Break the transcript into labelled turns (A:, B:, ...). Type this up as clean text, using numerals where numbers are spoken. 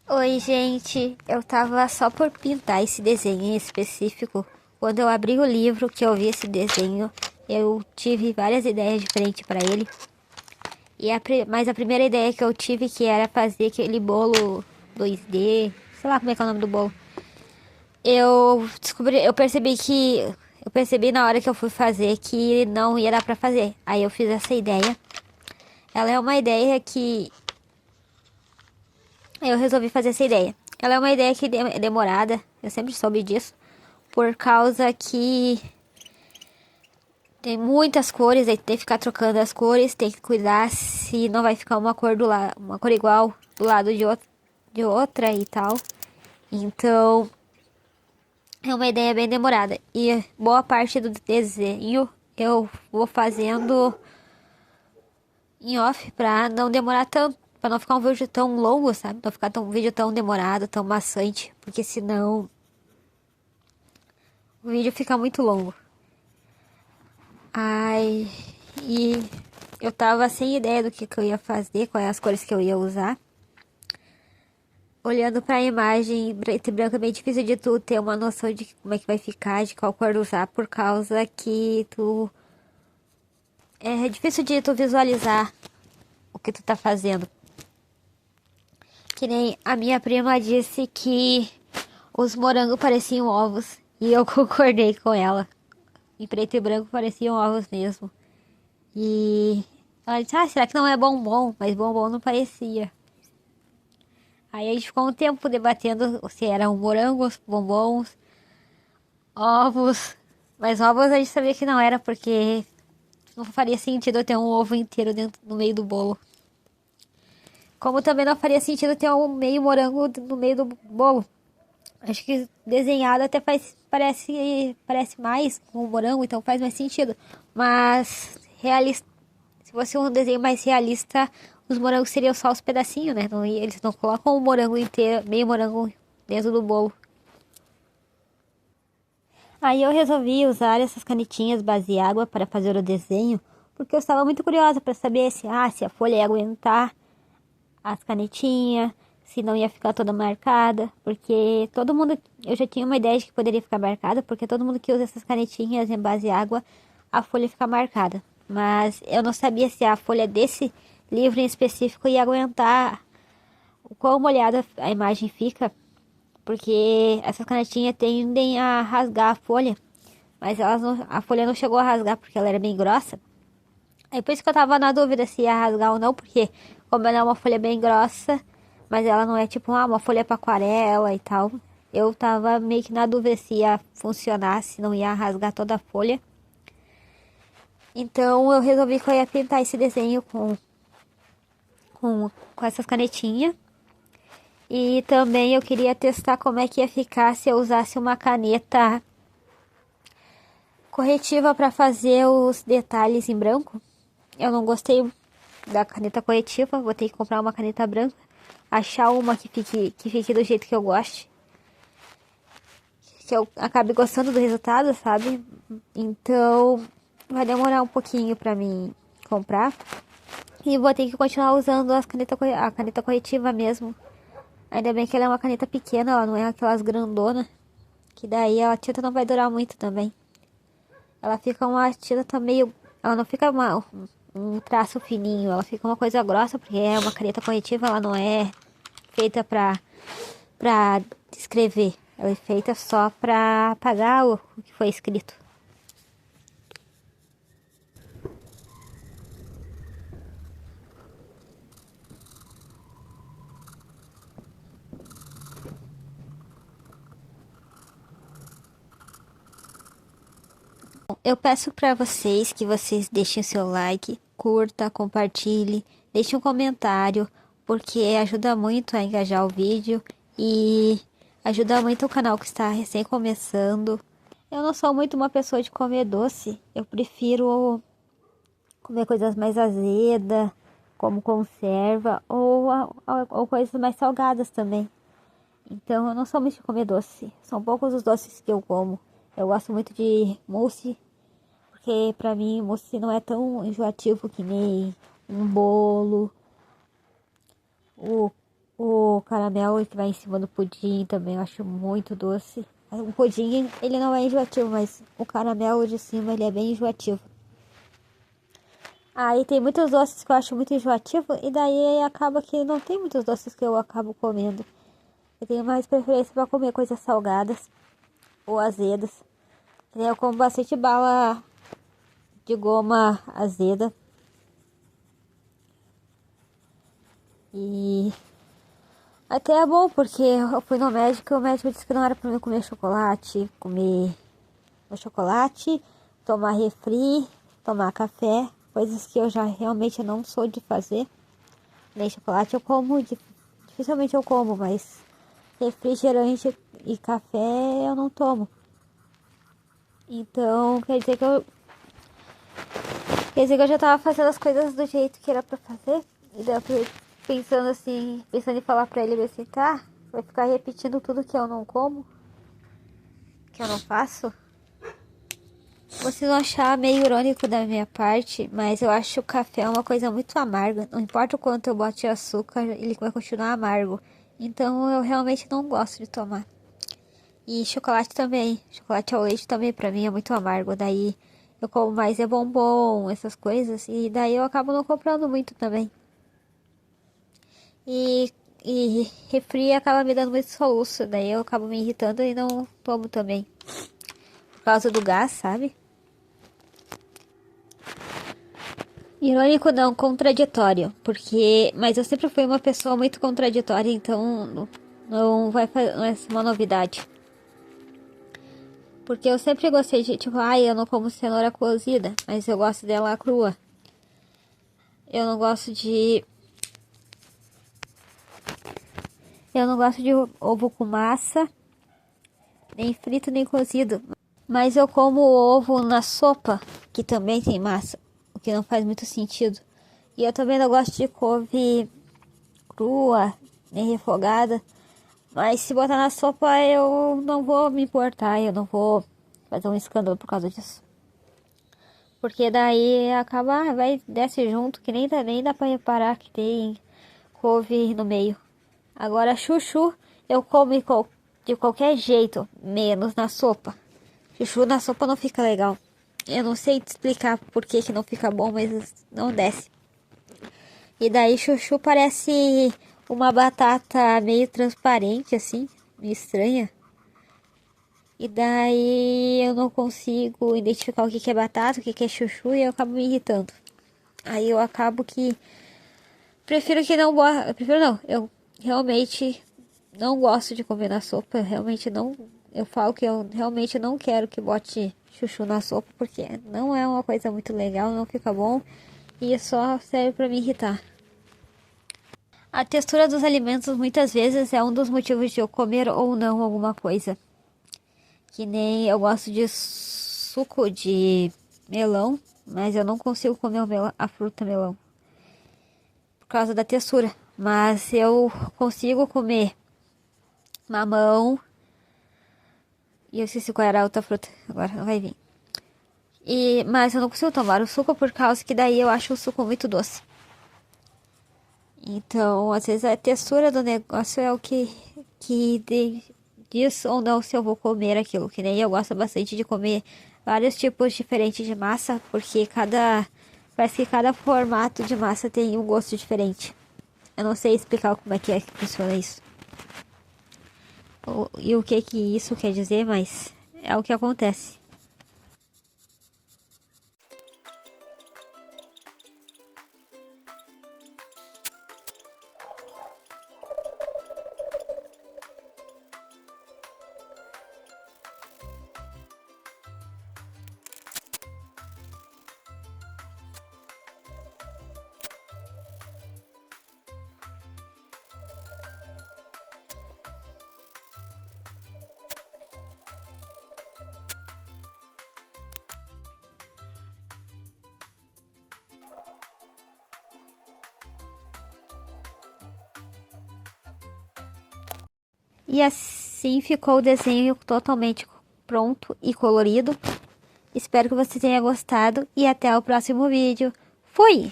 A: Oi, gente. Eu tava só por pintar esse desenho em específico. Quando eu abri o livro que eu vi esse desenho, eu tive várias ideias diferentes para ele. Mas a primeira ideia que eu tive que era fazer aquele bolo 2D, sei lá como é que é o nome do bolo. Eu percebi na hora que eu fui fazer que não ia dar pra fazer. Aí eu fiz essa ideia. Ela é uma ideia que eu resolvi fazer essa ideia. Ela é uma ideia que é demorada, eu sempre soube disso, por causa que tem muitas cores, aí tem que ficar trocando as cores, tem que cuidar se não vai ficar uma cor igual do lado de outra e tal. Então, é uma ideia bem demorada. E boa parte do desenho eu vou fazendo em off pra não demorar tanto. Pra não ficar um vídeo tão longo, sabe? Não ficar um vídeo tão demorado, tão maçante. Porque senão o vídeo fica muito longo. Ai, e eu tava sem ideia do que eu ia fazer, quais as cores que eu ia usar. Olhando pra imagem preto e branco é bem difícil de tu ter uma noção de como é que vai ficar, de qual cor usar, por causa que tu... É difícil de tu visualizar o que tu tá fazendo. Que nem a minha prima disse que os morangos pareciam ovos. E eu concordei com ela. Em preto e branco pareciam ovos mesmo. E ela disse, será que não é bombom? Mas bombom não parecia. Aí a gente ficou um tempo debatendo se eram morangos, bombons, ovos. Mas ovos a gente sabia que não era, porque não faria sentido eu ter um ovo inteiro dentro no meio do bolo. Como também não faria sentido ter um meio morango no meio do bolo. Acho que desenhado até parece mais com o morango, então faz mais sentido. Mas realista, se fosse um desenho mais realista, os morangos seriam só os pedacinhos, né? Não, eles não colocam o morango inteiro, meio morango dentro do bolo. Aí eu resolvi usar essas canetinhas base água para fazer o desenho, porque eu estava muito curiosa para saber se a folha ia aguentar as canetinhas, se não ia ficar toda marcada, porque todo mundo, eu já tinha uma ideia de que poderia ficar marcada, porque todo mundo que usa essas canetinhas em base água, a folha fica marcada. Mas eu não sabia se a folha desse livro em específico ia aguentar o quão molhada a imagem fica, porque essas canetinhas tendem a rasgar a folha, mas a folha não chegou a rasgar porque ela era bem grossa. Aí por isso que eu tava na dúvida se ia rasgar ou não, porque como ela é uma folha bem grossa, mas ela não é tipo uma folha para aquarela e tal. Eu tava meio que na dúvida se ia funcionar, se não ia rasgar toda a folha. Então eu resolvi que eu ia pintar esse desenho com essas canetinhas. E também eu queria testar como é que ia ficar se eu usasse uma caneta corretiva para fazer os detalhes em branco. Eu não gostei da caneta corretiva, vou ter que comprar uma caneta branca, achar uma que fique do jeito que eu goste, que eu acabe gostando do resultado, sabe? Então vai demorar um pouquinho pra mim comprar e vou ter que continuar usando a caneta corretiva mesmo. Ainda bem que ela é uma caneta pequena, ela não é aquelas grandonas, que daí a tinta não vai durar muito também. Ela fica uma tinta tá meio, ela não fica um traço fininho, ela fica uma coisa grossa, porque é uma caneta corretiva, ela não é feita pra escrever. Ela é feita só pra apagar o que foi escrito. Eu peço pra vocês que vocês deixem seu like, curta, compartilhe, deixe um comentário, porque ajuda muito a engajar o vídeo e ajuda muito o canal que está recém começando. Eu não sou muito uma pessoa de comer doce, eu prefiro comer coisas mais azedas, como conserva, ou coisas mais salgadas também. Então eu não sou muito de comer doce, são poucos os doces que eu como. Eu gosto muito de mousse, porque pra mim mousse não é tão enjoativo que nem um bolo, O caramelo que vai em cima do pudim também eu acho muito doce. O pudim, ele não é enjoativo, mas o caramelo de cima, ele é bem enjoativo. Aí tem muitos doces que eu acho muito enjoativo, e daí acaba que não tem muitos doces que eu acabo comendo. Eu tenho mais preferência para comer coisas salgadas ou azedas. Eu como bastante bala de goma azeda. E até é bom, porque eu fui no médico e o médico disse que não era pra mim comer chocolate, tomar refri, tomar café, coisas que eu já realmente não sou de fazer. Nem chocolate eu como, dificilmente eu como, mas refrigerante e café eu não tomo. Então quer dizer que eu já tava fazendo as coisas do jeito que era pra fazer. E daí eu fui pensando em falar pra ele assim, tá? Vai ficar repetindo tudo que eu não como, que eu não faço. Vocês vão achar meio irônico da minha parte, mas eu acho o café uma coisa muito amarga. Não importa o quanto eu bote açúcar, ele vai continuar amargo. Então eu realmente não gosto de tomar. E chocolate também. Chocolate ao leite também pra mim é muito amargo. Daí eu como mais é bombom, essas coisas. E daí eu acabo não comprando muito também. E refri acaba me dando muito soluço. Daí eu acabo me irritando e não tomo também. Por causa do gás, sabe? Irônico não, contraditório. Mas eu sempre fui uma pessoa muito contraditória, então não é uma novidade. Porque eu sempre gostei de, tipo, eu não como cenoura cozida, mas eu gosto dela crua. Eu não gosto de. Eu não gosto de ovo com massa, nem frito nem cozido. Mas eu como ovo na sopa, que também tem massa, o que não faz muito sentido. E eu também não gosto de couve crua, nem refogada. Mas se botar na sopa eu não vou me importar, eu não vou fazer um escândalo por causa disso. Porque daí acaba, desce junto, que nem dá pra reparar que tem couve no meio. Agora chuchu eu como de qualquer jeito, menos na sopa. Chuchu na sopa não fica legal. Eu não sei te explicar por que não fica bom, mas não desce. E daí chuchu parece uma batata meio transparente assim, meio estranha. E daí eu não consigo identificar o que é batata, o que é chuchu e eu acabo me irritando. Aí eu acabo que prefiro que não, prefiro não, eu realmente não gosto de comer na sopa, eu realmente não, eu falo que eu realmente não quero que bote chuchu na sopa porque não é uma coisa muito legal, não fica bom e só serve para me irritar. A textura dos alimentos muitas vezes é um dos motivos de eu comer ou não alguma coisa. Que nem eu gosto de suco de melão, mas eu não consigo comer a fruta melão por causa da textura. Mas eu consigo comer mamão. E eu esqueci qual era a outra fruta, agora não vai vir. Mas eu não consigo tomar o suco por causa que daí eu acho o suco muito doce. Então, às vezes a textura do negócio é o que diz ou não se eu vou comer aquilo. Que nem eu gosto bastante de comer vários tipos diferentes de massa, porque parece que cada formato de massa tem um gosto diferente. Eu não sei explicar como é que funciona isso. E o que isso quer dizer, mas é o que acontece. E assim ficou o desenho totalmente pronto e colorido. Espero que você tenha gostado e até o próximo vídeo. Fui!